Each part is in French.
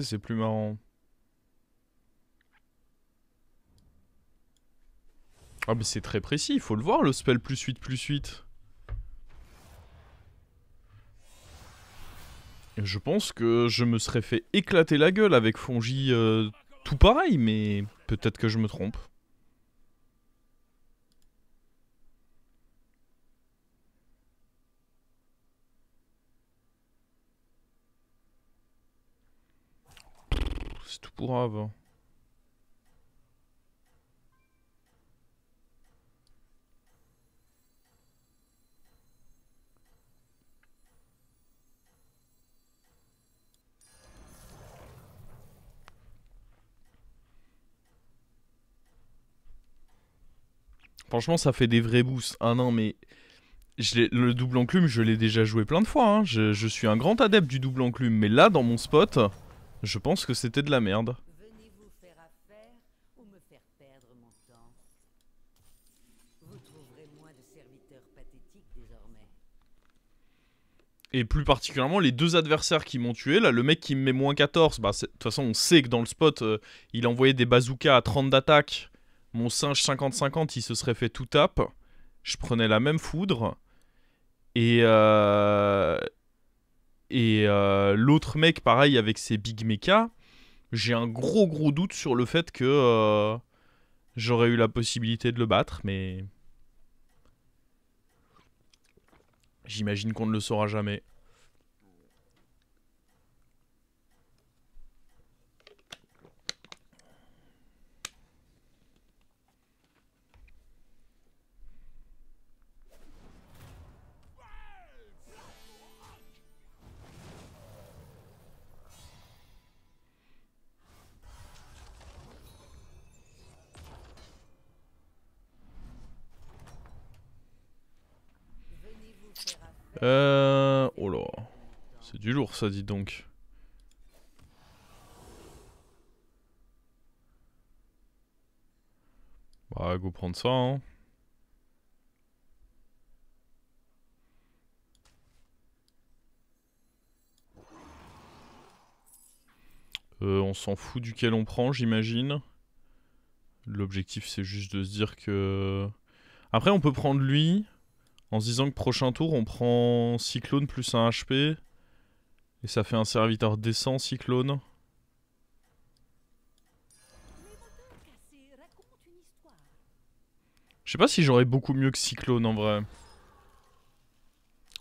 C'est plus marrant. Ah mais c'est très précis, il faut le voir le spell +8/+8. Je pense que je me serais fait éclater la gueule avec Fongi tout pareil, mais peut-être que je me trompe. C'est tout pour grave. Franchement, ça fait des vrais boosts. Ah non, mais le double enclume, je l'ai déjà joué plein de fois. Hein. Je suis un grand adepte du double enclume, mais là, dans mon spot, je pense que c'était de la merde. Venez-vous faire affaire ou me faire perdre mon temps? Vous trouverez moins de serviteurs pathétiques désormais. Et plus particulièrement, les deux adversaires qui m'ont tué, là, le mec qui me met -14, bah, de toute façon, on sait que dans le spot, il envoyait des bazookas à 30 d'attaque. Mon singe 50-50, il se serait fait tout tape. Je prenais la même foudre. Et l'autre mec, pareil, avec ses big mecha, j'ai un gros doute sur le fait que j'aurais eu la possibilité de le battre, mais j'imagine qu'on ne le saura jamais. Venez-vous faire affaire. Oh là. C'est du lourd ça, dit donc. Bah, go prendre ça, hein. On s'en fout duquel on prend, j'imagine. L'objectif, c'est juste de se dire que... Après, on peut prendre lui, en se disant que prochain tour, on prend Cyclone plus un HP. Et ça fait un serviteur décent, Cyclone. Je sais pas si j'aurais beaucoup mieux que Cyclone, en vrai.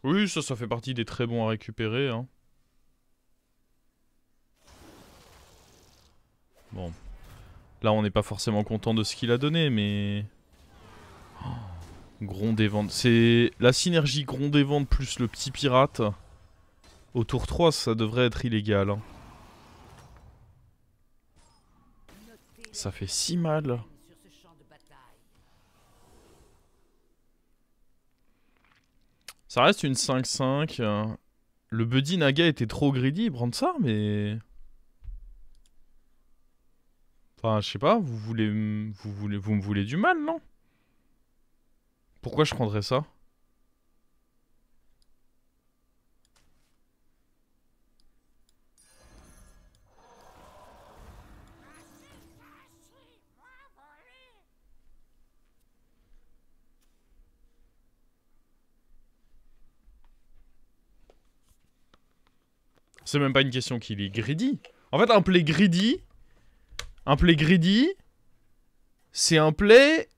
Oui, ça fait partie des très bons à récupérer, hein. Bon. Là, on n'est pas forcément content de ce qu'il a donné, mais... Oh, Gronde et Vente. C'est la synergie Gronde et Vente plus le petit pirate. Au tour 3, ça devrait être illégal, hein. Ça fait si mal. Sur ce champ de bataille. Ça reste une 5-5. Le Buddy Naga était trop greedy, prendre ça, mais... Enfin, je sais pas, vous me voulez du mal, non? Pourquoi je prendrais ça? C'est même pas une question qu'il est greedy. En fait, un play greedy, c'est un play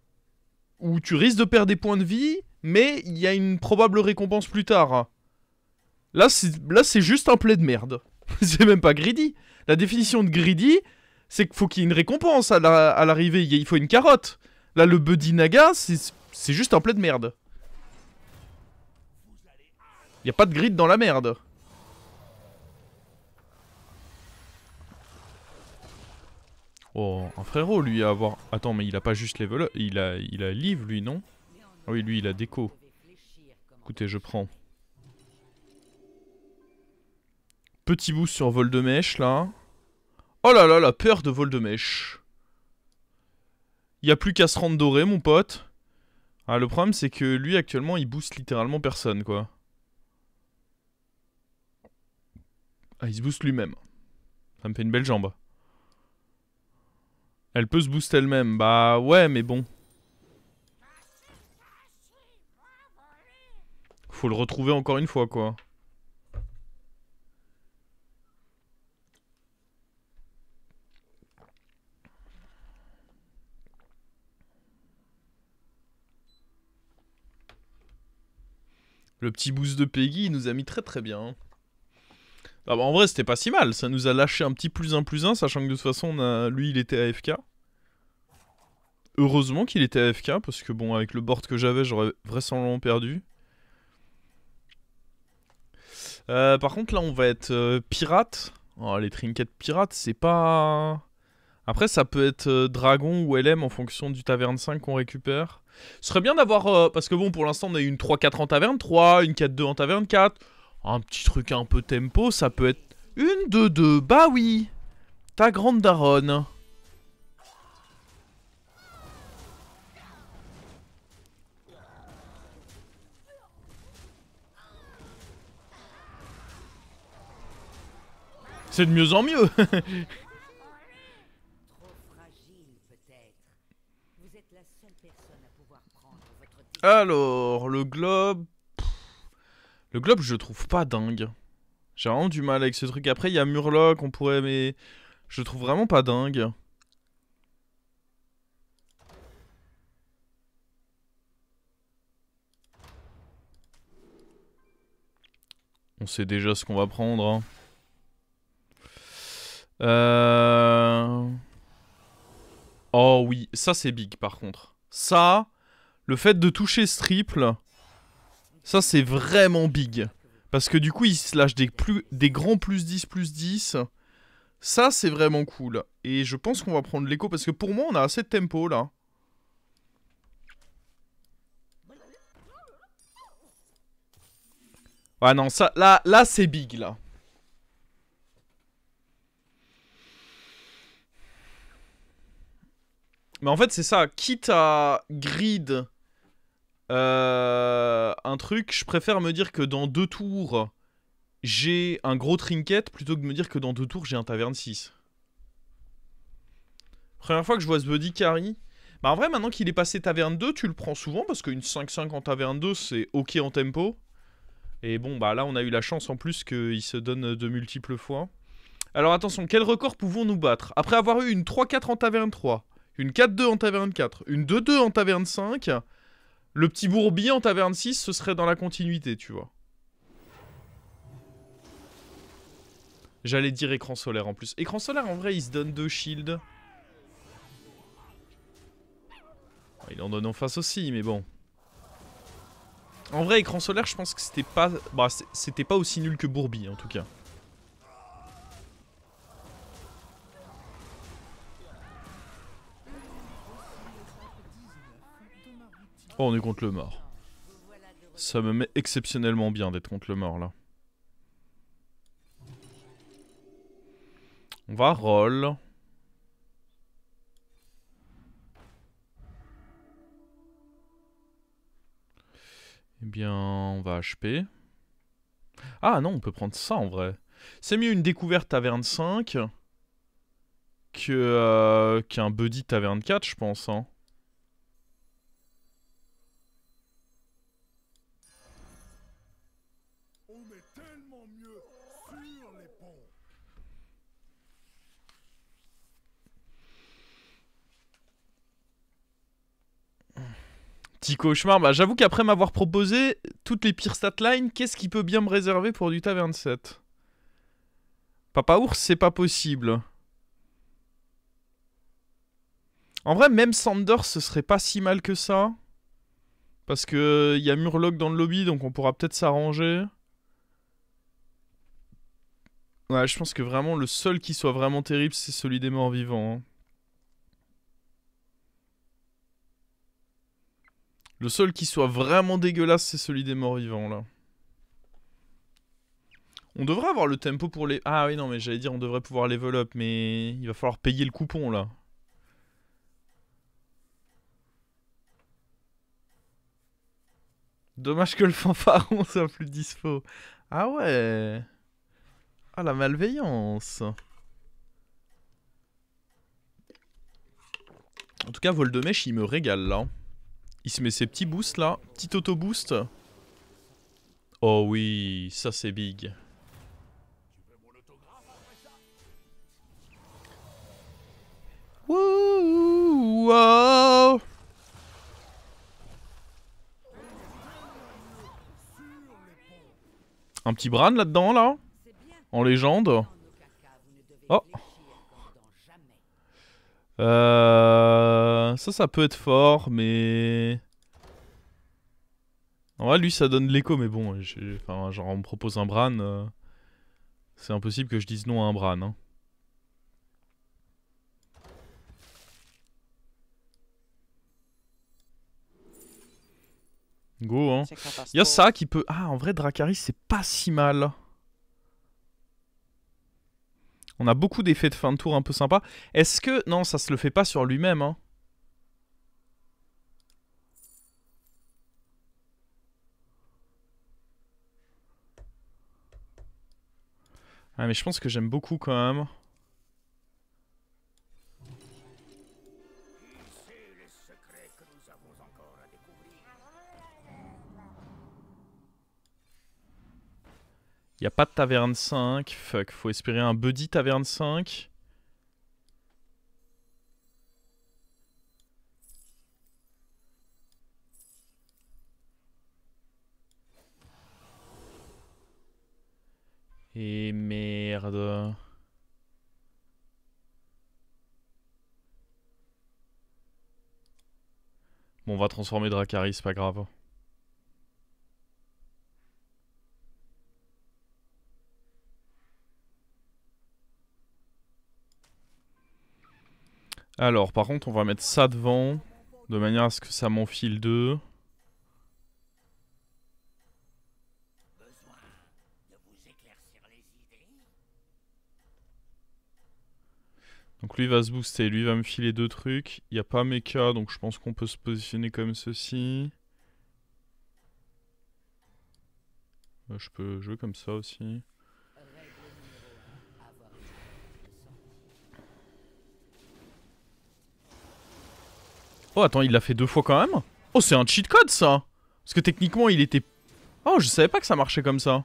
où tu risques de perdre des points de vie, mais il y a une probable récompense plus tard. Là, c'est juste un play de merde. C'est même pas greedy. La définition de greedy, c'est qu'il faut qu'il y ait une récompense à l'arrivée. Il faut une carotte. Là, le Buddy Naga, c'est juste un play de merde. Il y a pas de grid dans la merde. Oh, un frérot, lui, à avoir... Attends, mais il a pas juste level up. Il a livre, lui, non? Ah oui, lui, il a déco. Écoutez, je prends. Petit boost sur vol de mèche, là. Oh là là, la peur de vol de mèche. Il y a plus qu'à se rendre doré, mon pote. Ah, le problème, c'est que lui, actuellement, il booste littéralement personne, quoi. Ah, il se booste lui-même. Ça me fait une belle jambe. Elle peut se booster elle-même. Bah ouais, mais bon. Faut le retrouver encore une fois, quoi. Le petit boost de Peggy, il nous a mis très très bien. Ah bah en vrai, c'était pas si mal. Ça nous a lâché un petit +1/+1, sachant que de toute façon, lui, il était AFK. Heureusement qu'il était AFK, parce que bon, avec le board que j'avais, j'aurais vraisemblablement perdu. Par contre, là, on va être pirate. Oh, les trinkets pirates, c'est pas... Après, ça peut être dragon ou LM en fonction du taverne 5 qu'on récupère. Ce serait bien d'avoir... parce que bon, pour l'instant, on a eu une 3-4 en taverne 3, une 4-2 en taverne 4. Un petit truc un peu tempo, ça peut être... Une 2-2, bah oui. Ta grande daronne. C'est de mieux en mieux. Trop fragile, peut-être. Vous êtes la seule personne à pouvoir prendre votre décision. Alors, le globe... Le globe, je le trouve pas dingue. J'ai vraiment du mal avec ce truc. Après, il y a Murloc, on pourrait... Mais je le trouve vraiment pas dingue. On sait déjà ce qu'on va prendre. Hein. Oh oui, ça c'est big par contre. Ça, le fait de toucher ce triple, ça c'est vraiment big. Parce que du coup, il se lâche des grands +10/+10. Ça c'est vraiment cool. Et je pense qu'on va prendre l'écho parce que pour moi, on a assez de tempo là. Ah non, ça, là c'est big là. Mais en fait, c'est ça. Quitte à grid un truc, je préfère me dire que dans 2 tours, j'ai un gros trinket plutôt que de me dire que dans 2 tours, j'ai un taverne 6. Première fois que je vois ce buddy carry. Bah en vrai, maintenant qu'il est passé taverne 2, tu le prends souvent parce qu'une 5-5 en taverne 2, c'est ok en tempo. Et bon, bah là, on a eu la chance en plus qu'il se donne de multiples fois. Alors attention, quel record pouvons-nous battre? Après avoir eu une 3-4 en taverne 3, une 4-2 en taverne 4, une 2-2 en taverne 5, le petit bourbier en taverne 6, ce serait dans la continuité, tu vois. J'allais dire écran solaire en plus. Écran solaire, en vrai, il se donne 2 shields. Il en donne en face aussi, mais bon. En vrai, écran solaire, je pense que c'était pas... Bah, c'était pas aussi nul que Bourbi, en tout cas. Oh, on est contre le mort. Ça me met exceptionnellement bien d'être contre le mort, là. On va roll. Eh bien, on va HP. Ah non, on peut prendre ça en vrai. C'est mieux une découverte taverne 5 qu'un buddy taverne 4, je pense. Hein. On est tellement mieux sur les ponts. Petit cauchemar, bah j'avoue qu'après m'avoir proposé toutes les pires statlines, qu'est-ce qui peut bien me réserver pour du taverne 7? Papa ours, c'est pas possible. En vrai, même Sander, ce serait pas si mal que ça. Parce que y a Murloc dans le lobby, donc on pourra peut-être s'arranger. Ouais, je pense que vraiment le seul qui soit vraiment terrible, c'est celui des morts vivants. Hein. Le seul qui soit vraiment dégueulasse, c'est celui des morts vivants, là. On devrait avoir le tempo pour les... Ah oui, non, mais j'allais dire on devrait pouvoir level up, mais il va falloir payer le coupon, là. Dommage que le fanfaron soit plus dispo. Ah ouais. Ah, la malveillance. tout cas, vol de mèche, il me régale là. Il se met ses petits boosts là, petit auto-boost. Oh oui, ça c'est big. Wouh, wow. Un petit Bran là-dedans là, en légende. Oh. Ça peut être fort, mais... En vrai, lui, ça donne de l'écho, mais bon, enfin, genre, on me propose un Bran, c'est impossible que je dise non à un Bran, hein. Go, hein. Il y a ça qui peut... Ah, en vrai, Dracarys, c'est pas si mal. On a beaucoup d'effets de fin de tour un peu sympas. Est-ce que... Non, ça se le fait pas sur lui-même, hein. Ah, mais je pense que j'aime beaucoup quand même. Y a pas de taverne 5. Fuck, faut espérer un buddy taverne 5. Et merde. Bon, on va transformer Dracarys, c'est pas grave. Alors, par contre, on va mettre ça devant, de manière à ce que ça m'enfile 2. Donc lui va se booster, lui va me filer 2 trucs. Il n'y a pas mecha, donc je pense qu'on peut se positionner comme ceci. Je peux jouer comme ça aussi. Oh attends, il l'a fait 2 fois quand même. Oh c'est un cheat code ça. Parce que techniquement il était... Oh je savais pas que ça marchait comme ça.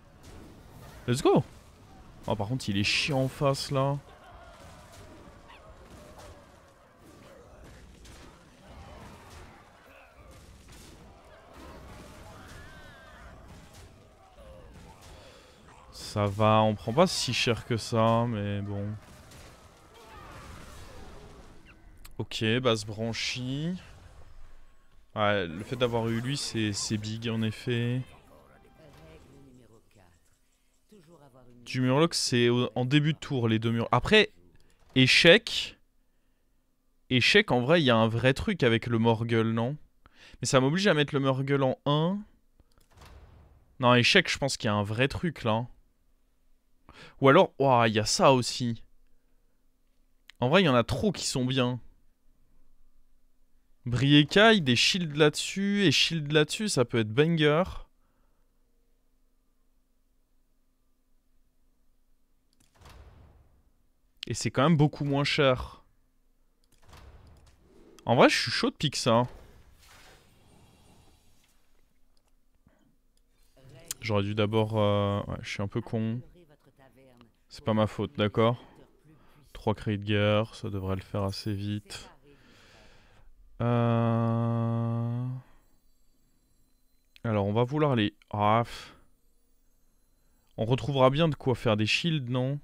Let's go. Oh par contre il est chiant en face là. Ça va, on prend pas si cher que ça, mais bon. Ok, base branchie. Ouais, le fait d'avoir eu lui, c'est big en effet. Du murloc, c'est en début de tour, les 2 murs. Après, échec. Échec, en vrai, il y a un vrai truc avec le Morgul, non? Mais ça m'oblige à mettre le Morgul en 1. Non, échec, je pense qu'il y a un vrai truc, là. Ou alors, ouah, il y a ça aussi. En vrai, il y en a trop qui sont bien. Briecaille, des shields là-dessus et shields là-dessus, ça peut être banger. Et c'est quand même beaucoup moins cher. En vrai, je suis chaud de pique ça. J'aurais dû d'abord... Ouais, je suis un peu con. C'est pas ma faute, d'accord. 3 cris de guerre, ça devrait le faire assez vite. Alors, on va vouloir les... Ah, on retrouvera bien de quoi faire des shields, non?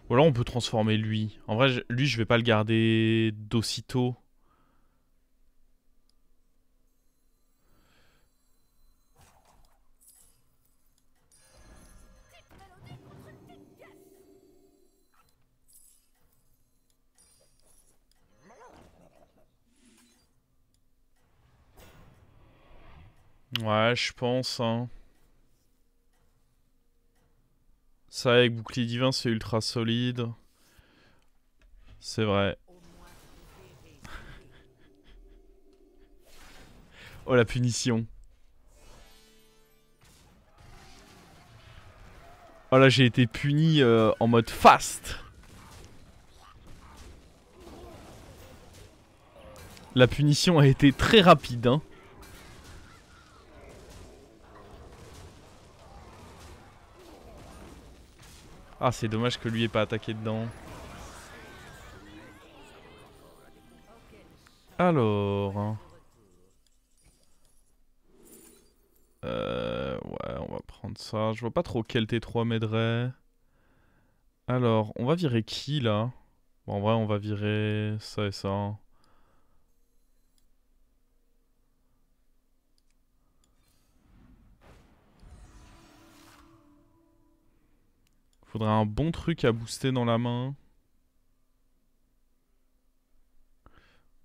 Ou alors on peut transformer lui. En vrai, lui, je vais pas le garder d'aussitôt. Ouais, je pense, hein. Ça, avec bouclier divin, c'est ultra solide. C'est vrai. Oh, la punition. Oh là, j'ai été puni en mode fast. La punition a été très rapide, hein. Ah, c'est dommage que lui ait pas attaqué dedans. Alors... ouais, on va prendre ça. Je vois pas trop quel T3 m'aiderait. Alors, on va virer qui, là? Bon, en vrai, on va virer ça et ça. Faudrait un bon truc à booster dans la main.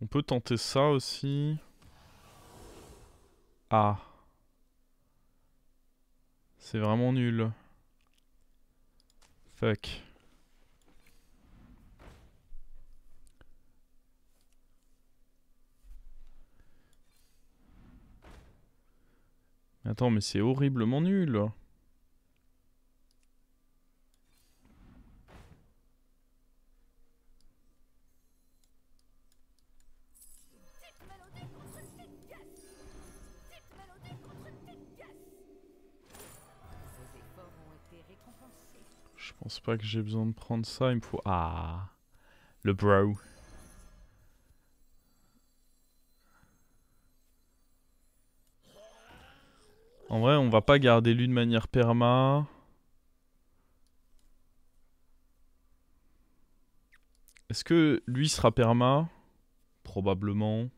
On peut tenter ça aussi. Ah. C'est vraiment nul. Fuck. Attends, mais c'est horriblement nul. Je pense pas que j'ai besoin de prendre ça, il me faut... Ah, le bro. En vrai, on va pas garder lui de manière perma. Est-ce que lui sera perma? Probablement.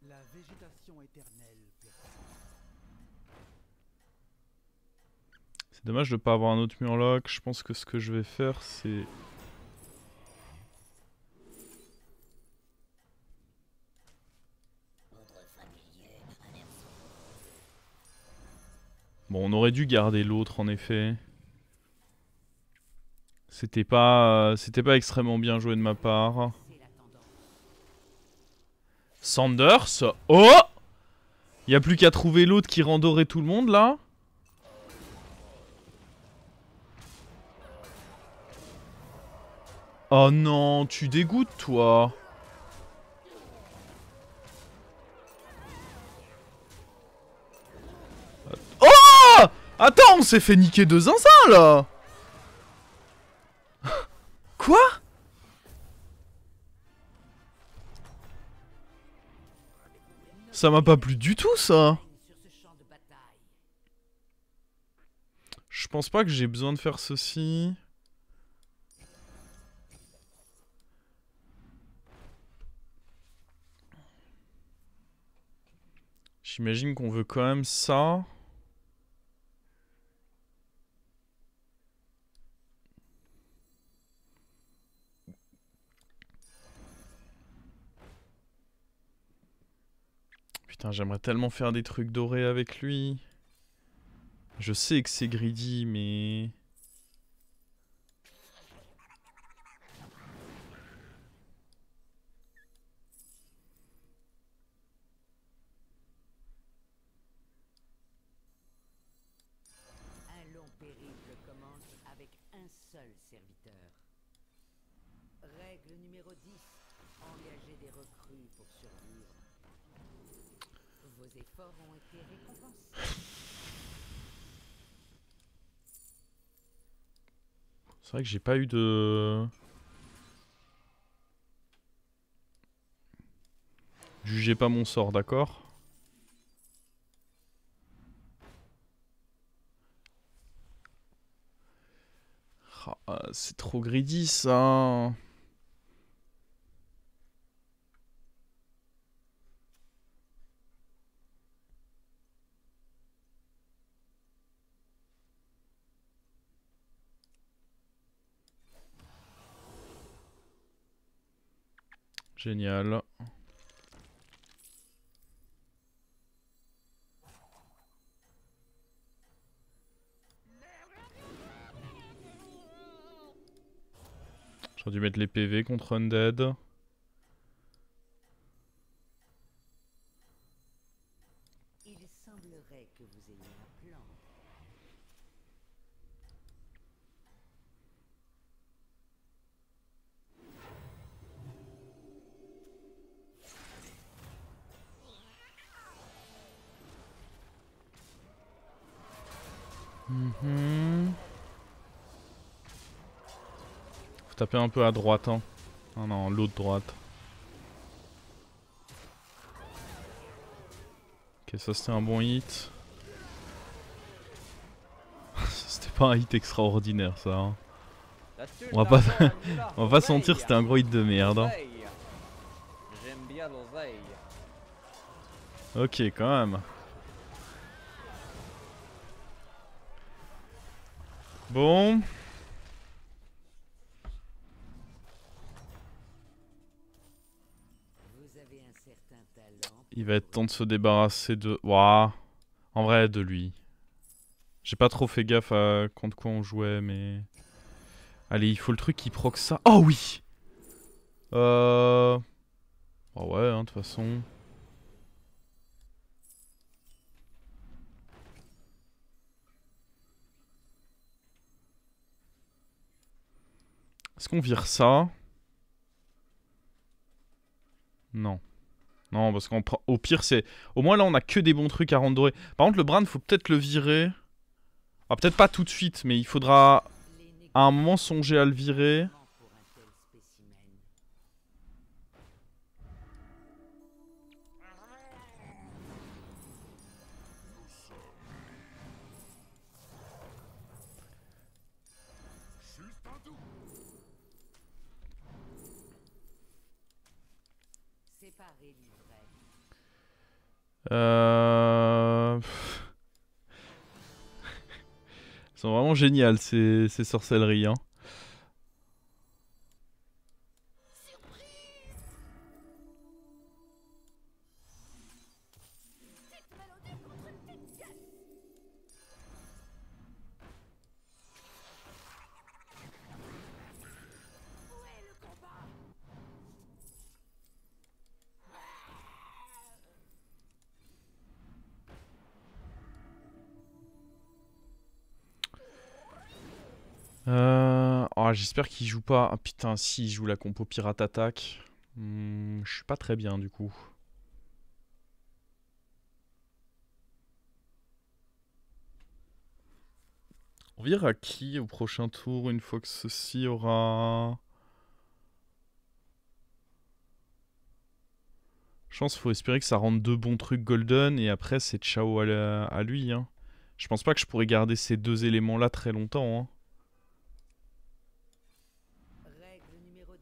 La végétation éternelle. C'est dommage de pas avoir un autre murloc. Je pense que ce que je vais faire, c'est... Bon, on aurait dû garder l'autre, en effet. C'était pas extrêmement bien joué de ma part. Sanders. Oh! Y a plus qu'à trouver l'autre qui randorait tout le monde, là. Oh non, tu dégoûtes, toi. Oh! Attends, on s'est fait niquer de zinzin, là. Quoi? Ça m'a pas plu du tout, ça. Je pense pas que j'ai besoin de faire ceci. J'imagine qu'on veut quand même ça. Putain, j'aimerais tellement faire des trucs dorés avec lui. Je sais que c'est greedy, mais... Un long périple commence avec un seul serviteur. Règle numéro 10. Engager des recrues pour survivre. Vos efforts ont été récompensés. C'est vrai que j'ai pas eu de... Jugez pas mon sort, d'accord? Ah, c'est trop greedy, ça. Génial. J'aurais dû mettre les PV contre Undead. Faut taper un peu à droite, hein. Non, non, l'autre droite. Ok, ça c'était un bon hit. C'était pas un hit extraordinaire, ça. Hein. On va pas, on va pas se mentir, c'était un gros hit de merde. Hein. J'aime bien l'oseille. Ok, quand même. Bon. Vous avez un certain talent. Il va être temps de se débarrasser de... Ouah. En vrai, de lui. J'ai pas trop fait gaffe à contre quoi on jouait, mais... Allez, il faut le truc qui proc ça. Oh oui. Oh ouais, hein, de toute façon. Est-ce qu'on vire ça? Non. Non, parce qu'au pire, c'est... Au moins, là, on a que des bons trucs à rendre doré. Par contre, le Bran, faut peut-être le virer. Ah, peut-être pas tout de suite, mais il faudra à un moment songer à le virer. Pour un tel spécimen. Séparer l'ivraie. Elles sont vraiment géniales, ces sorcelleries, hein. Oh, j'espère qu'il joue pas. Ah putain, si, il joue la compo pirate attaque. Je suis pas très bien du coup. On verra qui au prochain tour une fois que ceci aura... Je pense qu'il faut espérer que ça rende deux bons trucs golden et après c'est ciao à lui. Hein. Je pense pas que je pourrais garder ces deux éléments là très longtemps. Hein. Règle numéro 10.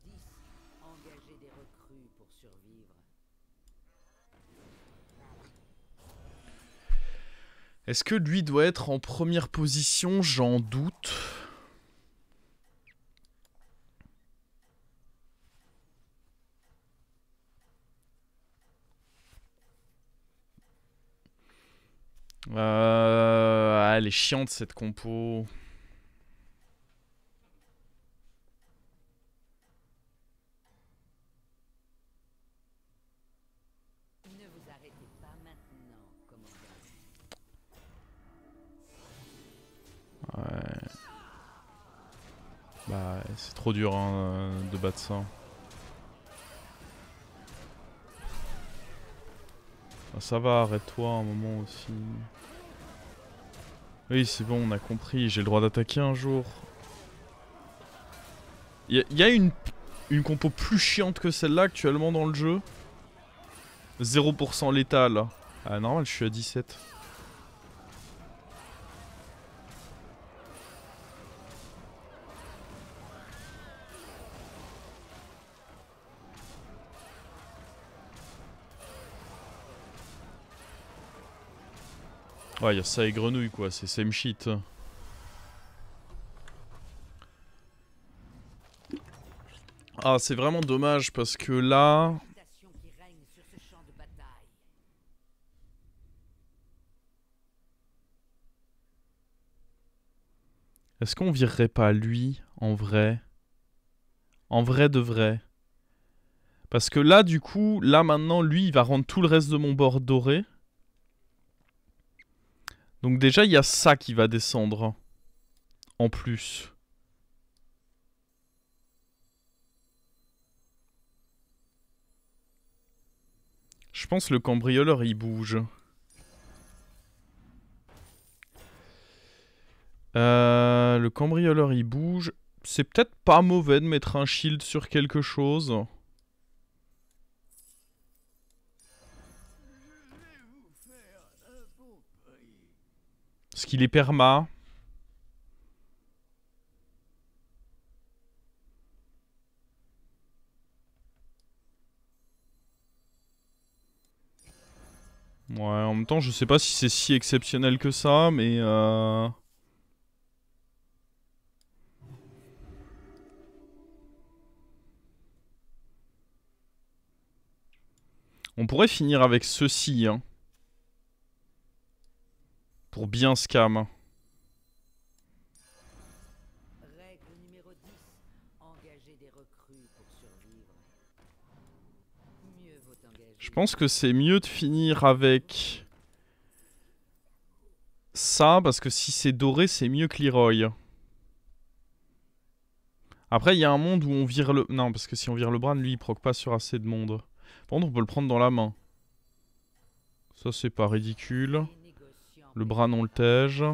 Engager des recrues pour survivre. Est-ce que lui doit être en première position? J'en doute. Elle est chiante cette compo. Ne vous arrêtez pas maintenant, commandant. Ouais. Bah, c'est trop dur hein, de battre ça. Ah, ça va, arrête-toi un moment aussi. Oui, c'est bon, on a compris. J'ai le droit d'attaquer un jour. Il y a une compo plus chiante que celle-là actuellement dans le jeu. 0% létal. Ah, normal, je suis à 17. Ouais, il y a ça et grenouille quoi, c'est same shit. Ah, c'est vraiment dommage parce que là... L'agitation qui règne sur ce champ de bataille. Est-ce qu'on virerait pas lui, en vrai? En vrai de vrai. Parce que là, du coup, là maintenant, lui, il va rendre tout le reste de mon bord doré. Donc déjà, il y a ça qui va descendre. En plus. Je pense que le cambrioleur, il bouge. Le cambrioleur il bouge. C'est peut-être pas mauvais de mettre un shield sur quelque chose. Parce qu'il est perma. Ouais, en même temps, je sais pas si c'est si exceptionnel que ça, mais on pourrait finir avec ceci, hein. Pour bien scam. Règle numéro 10. Engager des recrues pour survivre. Mieux vaut engager. Je pense que c'est mieux de finir avec ça, parce que si c'est doré, c'est mieux que Leroy. Après, il y a un monde où on vire le... Non, parce que si on vire le Bran, lui, il proc pas sur assez de monde. Par contre, on peut le prendre dans la main. Ça, c'est pas ridicule. Le Bran, on le tège.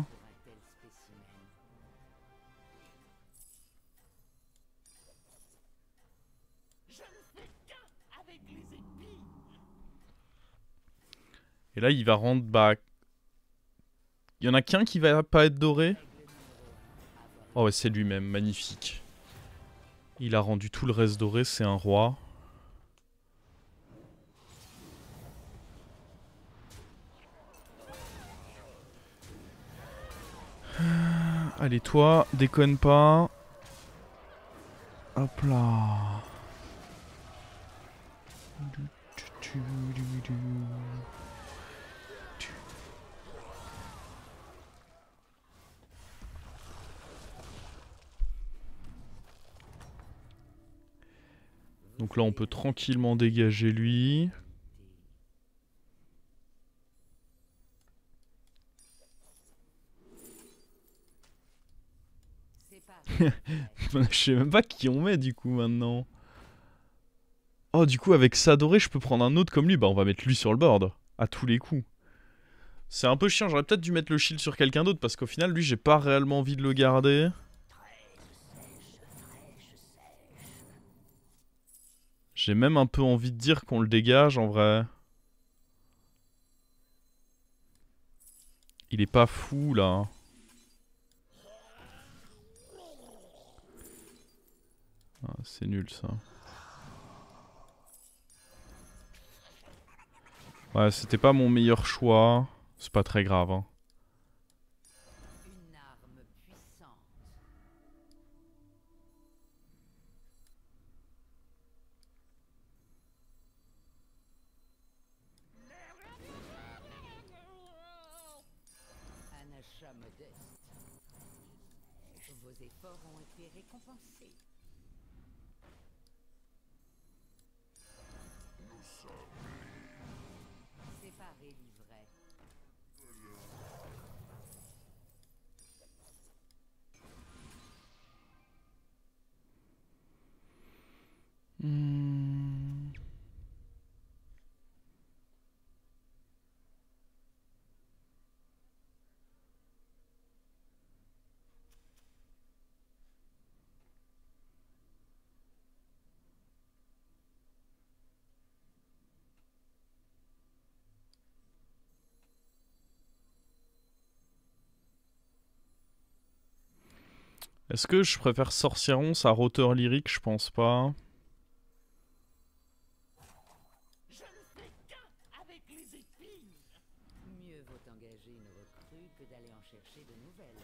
Et là, il va rendre... Bah... Il y en a qu'un qui va pas être doré. Oh ouais, c'est lui-même. Magnifique. Il a rendu tout le reste doré. C'est un roi. Allez, toi, déconne pas. Hop là. Donc là, on peut tranquillement dégager lui. Je sais même pas qui on met du coup maintenant. Oh, du coup, avec ça doré, je peux prendre un autre comme lui. Bah, on va mettre lui sur le board. À tous les coups. C'est un peu chiant. J'aurais peut-être dû mettre le shield sur quelqu'un d'autre. Parce qu'au final, lui, j'ai pas réellement envie de le garder. J'ai même un peu envie de dire qu'on le dégage en vrai. Il est pas fou là. Ah, c'est nul ça. Ouais, c'était pas mon meilleur choix. C'est pas très grave, hein. Une arme puissante. Un achat modeste. Vos efforts ont été récompensés. Séparer l'ivraie. Est-ce que je préfère Sorcieron à Roteur Lyrique? Je pense pas. Mieux vaut engager une recrue que d'aller en chercher de nouvelles.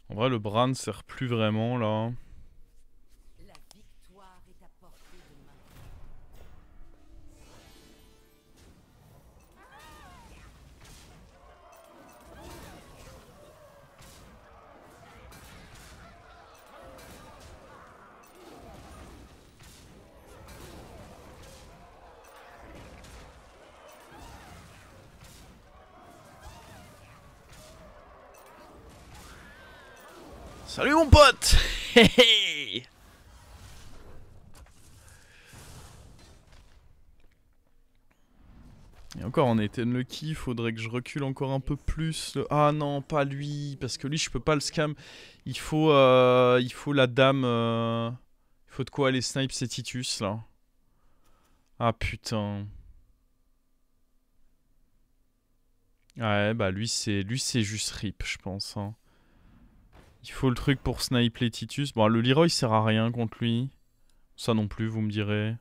En vrai, le Bran sert plus vraiment là. La victoire est à portée de main. Salut mon pote. Encore on était unlucky, faudrait que je recule encore un peu plus. Ah non, pas lui, parce que lui je peux pas le scam. Il faut la dame. Il faut de quoi aller snipe ces Titus là. Ah putain. Ouais, bah lui c'est juste rip, je pense. Hein. Il faut le truc pour snipe les Titus. Bon, le Leroy sert à rien contre lui. Ça non plus, vous me direz.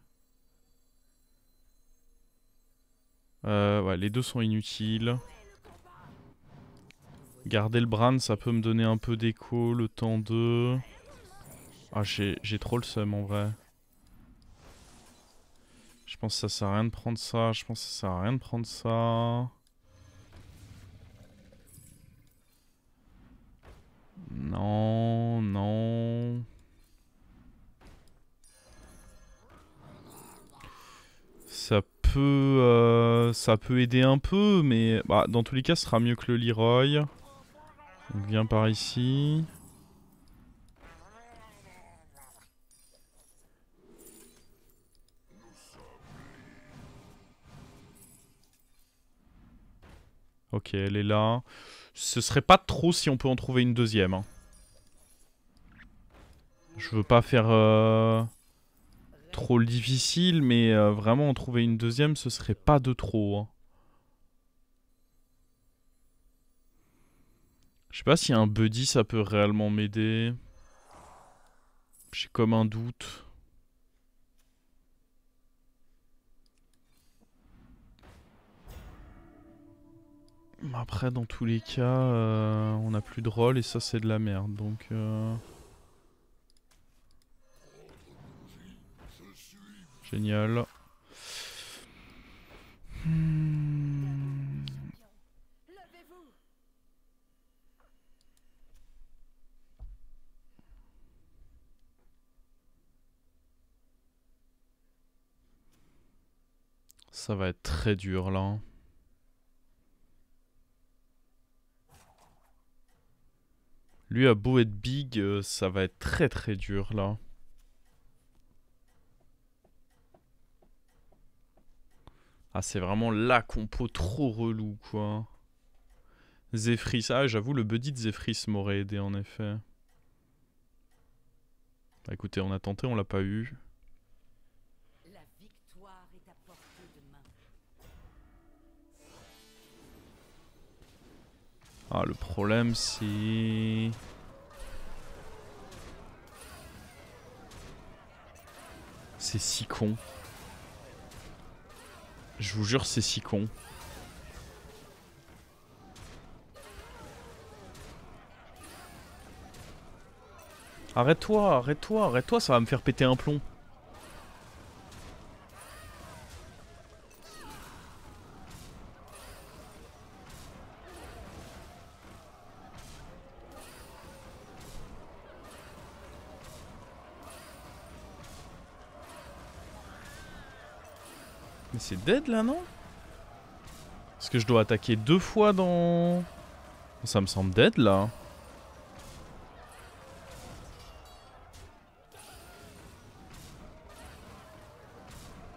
Ouais, les deux sont inutiles. Garder le Bran, ça peut me donner un peu d'écho le temps de... Ah, j'ai trop le seum en vrai. Je pense que ça sert à rien de prendre ça. Je pense que ça sert à rien de prendre ça. Non, non. Ça peut aider un peu, mais bah, dans tous les cas, ce sera mieux que le Leroy. Donc viens par ici. Ok, elle est là. Ce serait pas trop si on peut en trouver une deuxième. Hein. Je veux pas faire trop le difficile, mais vraiment en trouver une deuxième, ce serait pas de trop. Hein. Je sais pas si un buddy ça peut réellement m'aider. J'ai comme un doute. Après, dans tous les cas, on a plus de rôle et ça c'est de la merde. Donc... Génial. Ça va être très dur là. Lui a beau être big, ça va être très très dur là. Ah, c'est vraiment la compo trop relou, quoi. Zephrys. Ah, j'avoue, le buddy de Zephrys m'aurait aidé, en effet. Bah, écoutez, on a tenté, on l'a pas eu. La victoire est à portée de main. Ah, le problème, c'est... C'est si con. Je vous jure, c'est si con. Arrête-toi, arrête-toi, arrête-toi, ça va me faire péter un plomb. Mais c'est dead là, non? Est-ce que je dois attaquer 2 fois dans... Ça me semble dead là.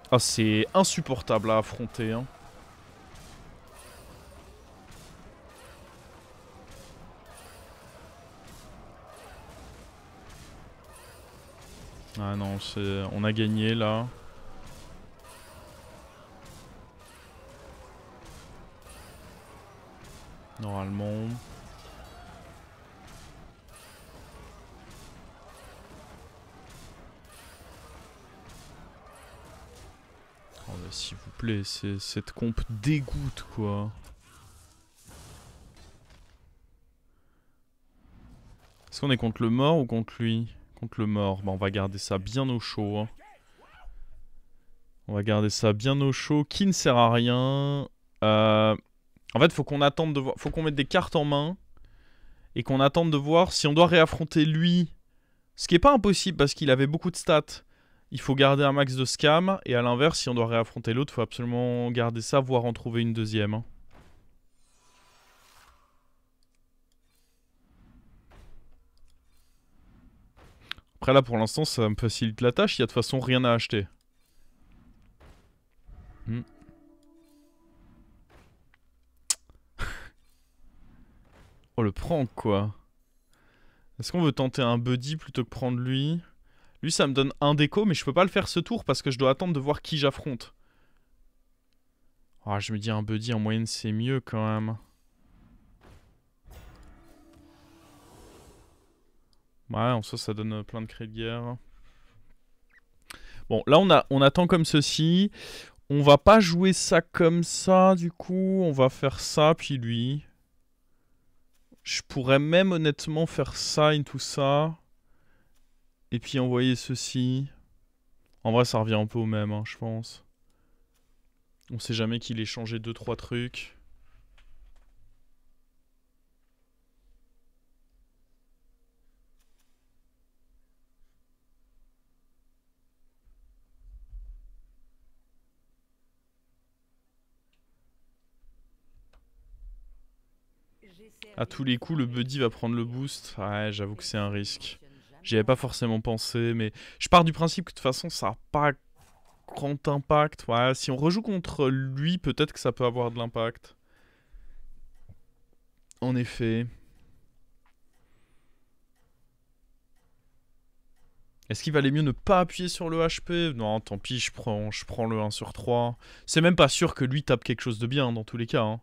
Ah, c'est insupportable à affronter, hein. Ah non, on a gagné là. Normalement. Oh, mais s'il vous plaît, cette comp dégoûte quoi. Est-ce qu'on est contre le mort ou contre lui? Contre le mort. Bah, on va garder ça bien au chaud. Hein. On va garder ça bien au chaud. Qui ne sert à rien. En fait, faut qu'on attende de voir. Faut qu'on mette des cartes en main. Et qu'on attende de voir si on doit réaffronter lui. Ce qui est pas impossible parce qu'il avait beaucoup de stats. Il faut garder un max de scam. Et à l'inverse, si on doit réaffronter l'autre, faut absolument garder ça, voire en trouver une deuxième. Hein. Après là, pour l'instant, ça me facilite la tâche. Il y a de toute façon rien à acheter. Oh, le prank, quoi. Est-ce qu'on veut tenter un buddy plutôt que prendre lui? Lui, ça me donne un déco, mais je peux pas le faire ce tour parce que je dois attendre de voir qui j'affronte. Oh, je me dis un buddy en moyenne, c'est mieux quand même. Ouais, en soi, ça donne plein de cris de guerre. Bon, là, on attend comme ceci. On va pas jouer ça comme ça, du coup. On va faire ça, puis lui. Je pourrais même honnêtement faire ça et tout ça. Et puis envoyer ceci. En vrai, ça revient un peu au même, hein, je pense. On sait jamais qu'il ait changé 2-3 trucs. À tous les coups, le buddy va prendre le boost. Ouais, j'avoue que c'est un risque. J'y avais pas forcément pensé, mais je pars du principe que de toute façon, ça n'a pas grand impact. Ouais, si on rejoue contre lui, peut-être que ça peut avoir de l'impact. En effet. Est-ce qu'il valait mieux ne pas appuyer sur le HP? Non, tant pis, je prends le 1 sur 3. C'est même pas sûr que lui tape quelque chose de bien, dans tous les cas. Hein.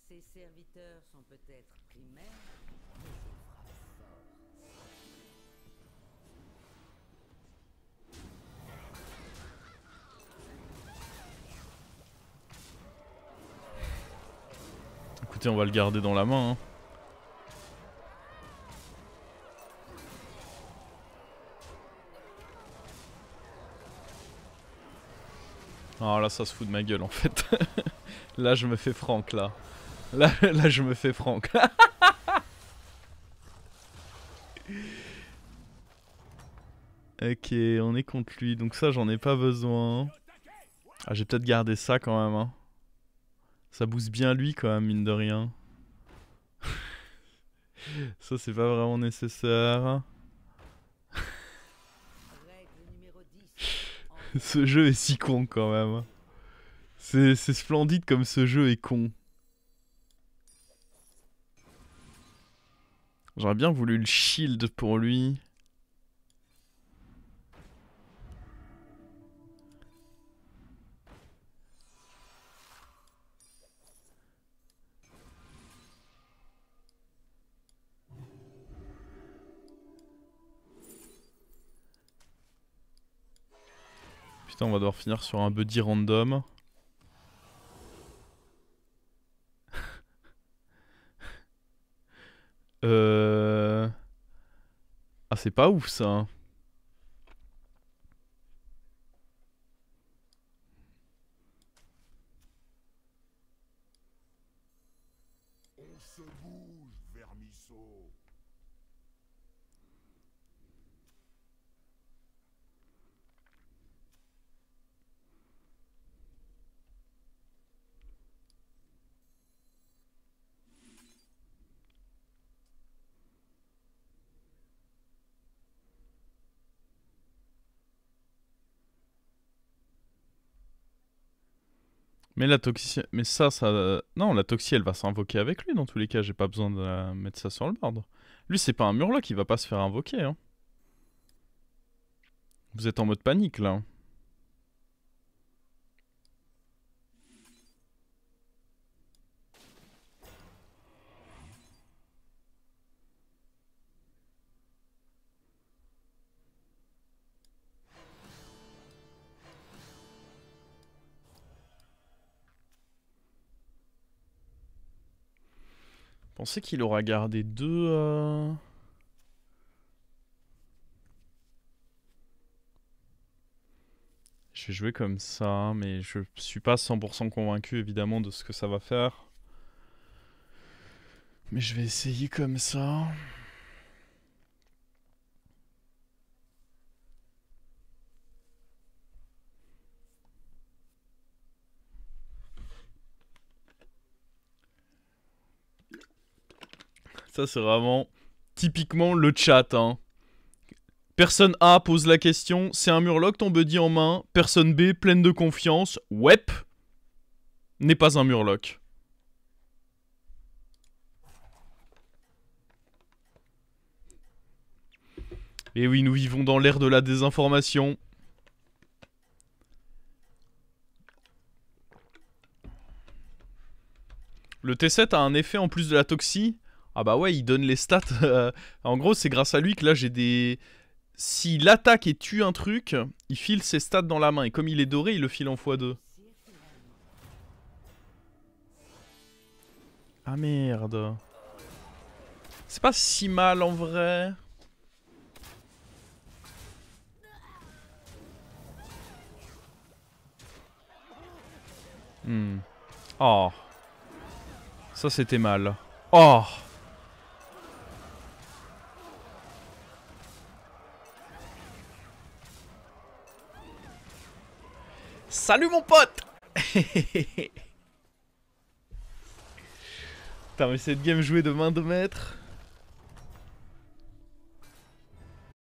Ces serviteurs sont peut-être primaires, mais ils frappent fort. Écoutez, on va le garder dans la main. Hein. Ah là, ça se fout de ma gueule en fait. Là, je me fais frank là. Là, je me fais frank. Ok, on est contre lui, donc ça, j'en ai pas besoin. Ah, j'ai peut-être gardé ça quand même. Hein. Ça booste bien lui quand même, mine de rien. Ça, c'est pas vraiment nécessaire. Règle numéro 10. Ce jeu est si con quand même. C'est splendide comme ce jeu est con. J'aurais bien voulu le shield pour lui. Putain, on va devoir finir sur un buddy random. Ah, c'est pas ouf ça. Hein. On se bouge, vermisseau. Mais la toxie... Mais ça... Non, la toxie, elle va s'invoquer avec lui dans tous les cas. J'ai pas besoin de mettre ça sur le board. Lui, c'est pas un murloc, il va pas se faire invoquer. Hein. Vous êtes en mode panique, là. Pensez qu'il aura gardé deux... Je vais jouer comme ça, mais je suis pas 100% convaincu évidemment de ce que ça va faire. Mais je vais essayer comme ça. Ça c'est vraiment typiquement le chat, hein. Personne A pose la question, c'est un murloc ton buddy en main. Personne B, pleine de confiance, wep, n'est pas un murloc. Et oui, nous vivons dans l'ère de la désinformation. Le T7 a un effet en plus de la toxie. Ah bah ouais, il donne les stats. En gros, c'est grâce à lui que là j'ai des... S'il attaque et tue un truc, il file ses stats dans la main. Et comme il est doré, il le file en x2. Ah merde. C'est pas si mal en vrai. Oh. Ça c'était mal. Oh. Salut mon pote. Putain mais cette game jouée de main de maître.